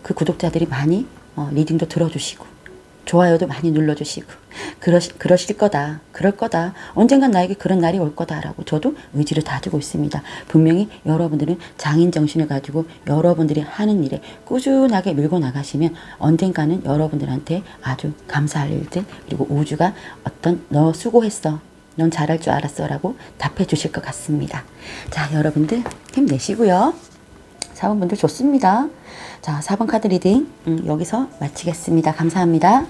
[SPEAKER 1] 그 구독자들이 많이 리딩도 들어주시고 좋아요도 많이 눌러주시고 그러실 거다. 그럴 거다. 언젠간 나에게 그런 날이 올 거다라고 저도 의지를 다지고 있습니다. 분명히 여러분들은 장인 정신을 가지고 여러분들이 하는 일에 꾸준하게 밀고 나가시면 언젠가는 여러분들한테 아주 감사할 일들 그리고 우주가 어떤 너 수고했어. 넌 잘할 줄 알았어 라고 답해 주실 것 같습니다. 자, 여러분들 힘내시고요. 4번 분들 좋습니다. 자, 4번 카드 리딩 여기서 마치겠습니다. 감사합니다.